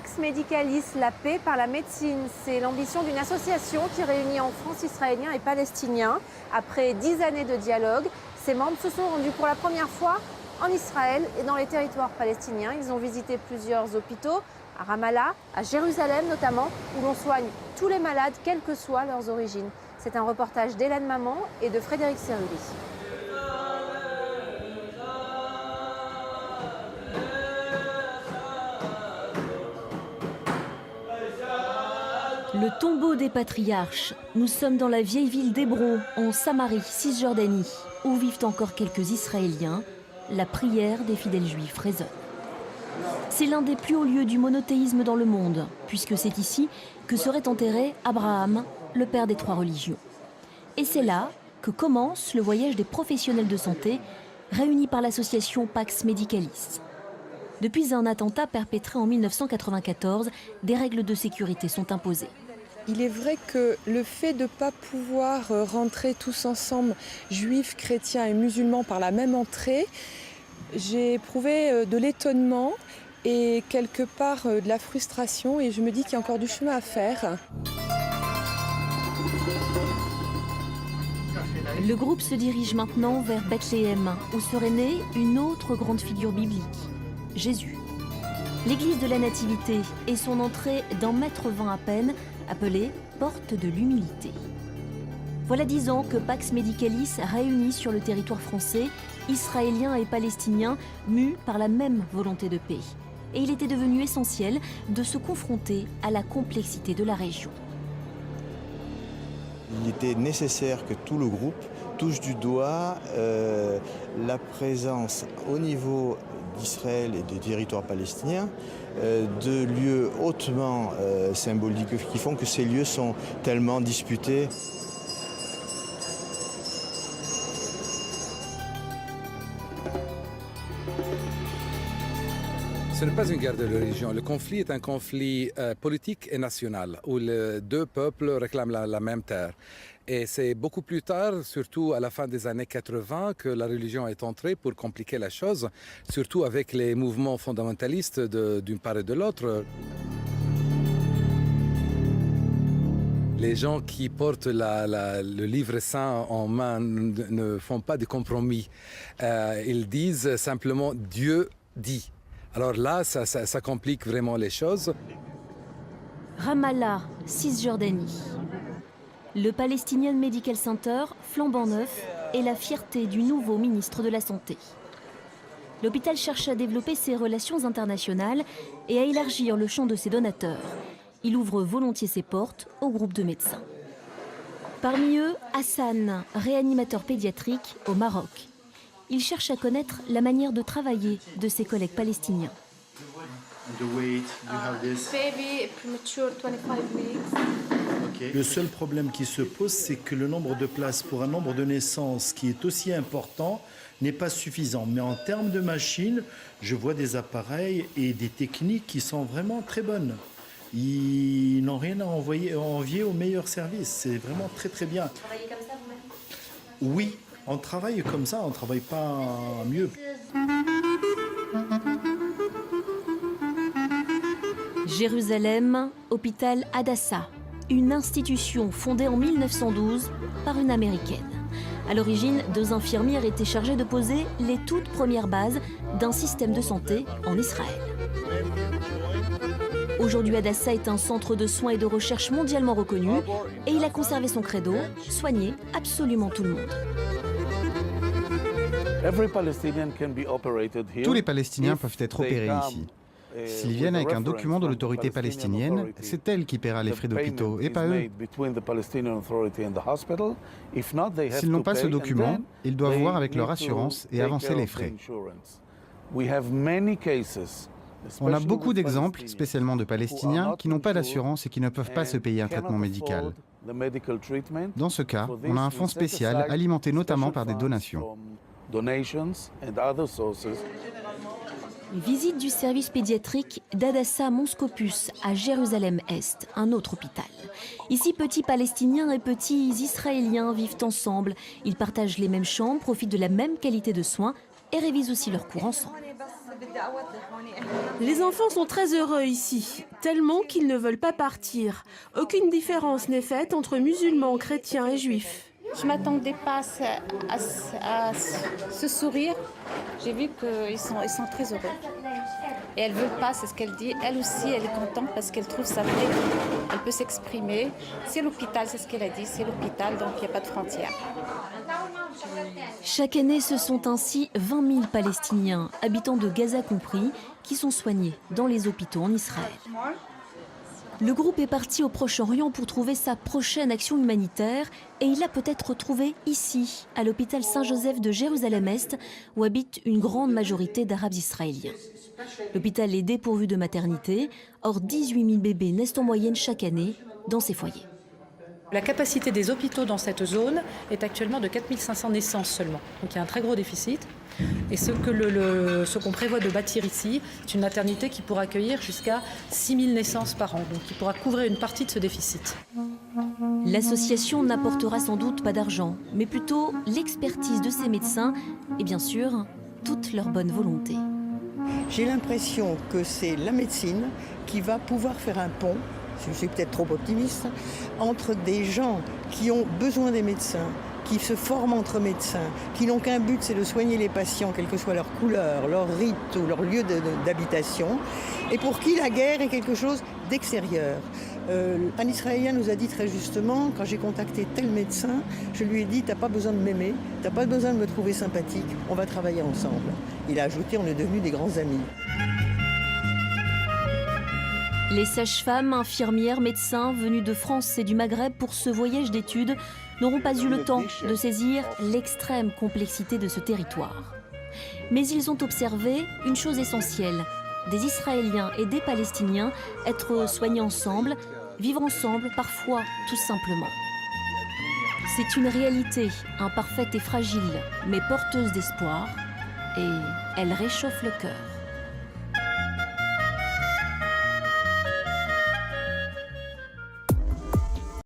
Pax Medicalis, la paix par la médecine. C'est l'ambition d'une association qui réunit en France Israéliens et Palestiniens. Après 10 années de dialogue, ses membres se sont rendus pour la première fois en Israël et dans les territoires palestiniens. Ils ont visité plusieurs hôpitaux, à Ramallah, à Jérusalem notamment, où l'on soigne tous les malades, quelles que soient leurs origines. C'est un reportage d'Hélène Maman et de Frédéric Serrulli. Le tombeau des patriarches. Nous sommes dans la vieille ville d'Hébron, en Samarie, Cisjordanie, où vivent encore quelques Israéliens. La prière des fidèles juifs résonne. C'est l'un des plus hauts lieux du monothéisme dans le monde, puisque c'est ici que serait enterré Abraham, le père des 3 religions. Et c'est là que commence le voyage des professionnels de santé, réunis par l'association Pax Medicalis. Depuis un attentat perpétré en 1994, des règles de sécurité sont imposées. Il est vrai que le fait de ne pas pouvoir rentrer tous ensemble, juifs, chrétiens et musulmans, par la même entrée, j'ai éprouvé de l'étonnement et quelque part de la frustration, et je me dis qu'il y a encore du chemin à faire. Le groupe se dirige maintenant vers Bethléem, où serait née une autre grande figure biblique, Jésus. L'église de la Nativité est son entrée d'1,20 mètre à peine, appelée Porte de l'Humilité. Voilà 10 ans que Pax Medicalis réunit sur le territoire français Israéliens et Palestiniens mus par la même volonté de paix. Et il était devenu essentiel de se confronter à la complexité de la région. Il était nécessaire que tout le groupe touche du doigt la présence au niveau d'Israël et des territoires palestiniens de lieux hautement symboliques qui font que ces lieux sont tellement disputés. Ce n'est pas une guerre de religion. Le conflit est un conflit politique et national, où les 2 peuples réclament la même terre. Et c'est beaucoup plus tard, surtout à la fin des années 80, que la religion est entrée pour compliquer la chose, surtout avec les mouvements fondamentalistes d'une part et de l'autre. Les gens qui portent le livre saint en main ne font pas de compromis. Ils disent simplement « Dieu dit ». Alors là, ça complique vraiment les choses. Ramallah, Cisjordanie. Le Palestinian Medical Center, flambant neuf, est la fierté du nouveau ministre de la Santé. L'hôpital cherche à développer ses relations internationales et à élargir le champ de ses donateurs. Il ouvre volontiers ses portes au groupe de médecins. Parmi eux, Hassan, réanimateur pédiatrique au Maroc. Il cherche à connaître la manière de travailler de ses collègues palestiniens. Le seul problème qui se pose, c'est que le nombre de places pour un nombre de naissances qui est aussi important n'est pas suffisant. Mais en termes de machines, je vois des appareils et des techniques qui sont vraiment très bonnes. Ils n'ont rien à envier au meilleur service. C'est vraiment très très bien. Vous travaillez comme ça vous-même ? Oui, on travaille comme ça, on ne travaille pas mieux. Jérusalem, hôpital Hadassah, une institution fondée en 1912 par une Américaine. À l'origine, 2 infirmières étaient chargées de poser les toutes premières bases d'un système de santé en Israël. Aujourd'hui, Hadassah est un centre de soins et de recherche mondialement reconnu et il a conservé son credo, soigner absolument tout le monde. Tous les Palestiniens peuvent être opérés ici. S'ils viennent avec un document de l'autorité palestinienne, c'est elle qui paiera les frais d'hôpitaux et pas eux. S'ils n'ont pas ce document, ils doivent voir avec leur assurance et avancer les frais. On a beaucoup d'exemples, spécialement de Palestiniens, qui n'ont pas d'assurance et qui ne peuvent pas se payer un traitement médical. Dans ce cas, on a un fonds spécial alimenté notamment par des donations. Visite du service pédiatrique d'Hadassah Monscopus à Jérusalem-Est, un autre hôpital. Ici, petits Palestiniens et petits Israéliens vivent ensemble. Ils partagent les mêmes chambres, profitent de la même qualité de soins et révisent aussi leurs cours ensemble. Les enfants sont très heureux ici, tellement qu'ils ne veulent pas partir. Aucune différence n'est faite entre musulmans, chrétiens et juifs. Je ne m'attendais pas à ce sourire. J'ai vu qu'ils sont très heureux. Et elle ne veut pas, c'est ce qu'elle dit. Elle aussi, elle est contente parce qu'elle trouve ça vrai. Elle peut s'exprimer. C'est l'hôpital, c'est ce qu'elle a dit. C'est l'hôpital, donc il n'y a pas de frontières. Chaque année, ce sont ainsi 20 000 Palestiniens, habitants de Gaza compris, qui sont soignés dans les hôpitaux en Israël. Le groupe est parti au Proche-Orient pour trouver sa prochaine action humanitaire et il l'a peut-être retrouvé ici, à l'hôpital Saint-Joseph de Jérusalem-Est, où habite une grande majorité d'Arabes israéliens. L'hôpital est dépourvu de maternité, or 18 000 bébés naissent en moyenne chaque année dans ces foyers. La capacité des hôpitaux dans cette zone est actuellement de 4 500 naissances seulement. Donc il y a un très gros déficit. Et ce qu'on prévoit de bâtir ici, c'est une maternité qui pourra accueillir jusqu'à 6 000 naissances par an, donc qui pourra couvrir une partie de ce déficit. L'association n'apportera sans doute pas d'argent, mais plutôt l'expertise de ces médecins et bien sûr, toute leur bonne volonté. J'ai l'impression que c'est la médecine qui va pouvoir faire un pont, je suis peut-être trop optimiste, entre des gens qui ont besoin des médecins, qui se forment entre médecins, qui n'ont qu'un but, c'est de soigner les patients, quelle que soit leur couleur, leur rite ou leur lieu d'habitation, et pour qui la guerre est quelque chose d'extérieur. Un Israélien nous a dit très justement, quand j'ai contacté tel médecin, je lui ai dit, t'as pas besoin de m'aimer, t'as pas besoin de me trouver sympathique, on va travailler ensemble. Il a ajouté, on est devenus des grands amis. Les sages-femmes, infirmières, médecins venus de France et du Maghreb pour ce voyage d'études n'auront pas eu le temps de saisir l'extrême complexité de ce territoire. Mais ils ont observé une chose essentielle, des Israéliens et des Palestiniens être soignés ensemble, vivre ensemble, parfois tout simplement. C'est une réalité, imparfaite et fragile, mais porteuse d'espoir, et elle réchauffe le cœur.